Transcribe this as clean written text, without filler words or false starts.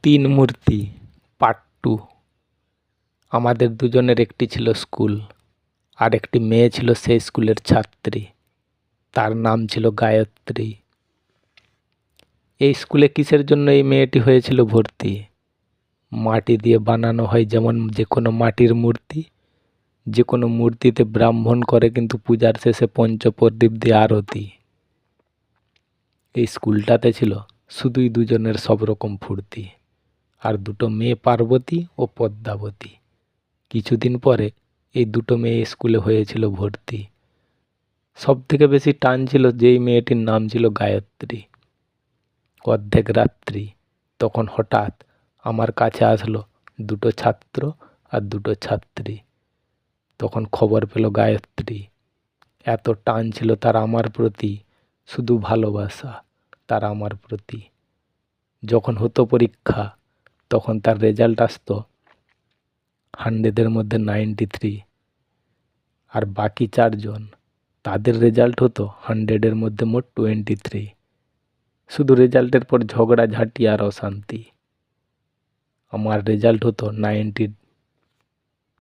তিন মূর্তি part two. আমাদের দুজনের একটি ছিল স্কুল, আর একটি মেয়ে ছিল সেই স্কুলের ছাত্রী। তার নাম ছিল গায়ত্রী। এই স্কুলে কিসের জন্য এই মেয়েটি হয়েছিল ভর্তি? মাটি দিয়ে বানানো হয় যেমন যে কোনো মাটির মূর্তি, যে কোনো মূর্তিতে ব্রাহ্মণ করে কিন্তু পূজার শেষে পঞ্চপ্রদীপ দিয়ে আরতি। এই স্কুলটাতে ছিল শুধুই দুজনের সব রকম ফুর্তি, আর দুটো মেয়ে পার্বতী ও পদ্মাবতী। কিছুদিন পরে এই দুটো মেয়ে স্কুলে হয়েছিল ভর্তি। সব থেকে বেশি টান ছিল যেই মেয়েটির নাম ছিল গায়ত্রী। অর্ধেক রাত্রি তখন হঠাৎ আমার কাছে আসলো দুটো ছাত্র আর দুটো ছাত্রী। তখন খবর পেল গায়ত্রী। এত টান ছিল তার আমার প্রতি, শুধু ভালোবাসা তার আমার প্রতি। যখন হতো পরীক্ষা তখন তার রেজাল্ট আসতো 100-এর মধ্যে 93, আর বাকি চারজন তাদের রেজাল্ট হতো 100-এর মধ্যে মোট 23। শুধু রেজাল্টের পর ঝগড়াঝাঁটি আর অশান্তি। আমার রেজাল্ট হতো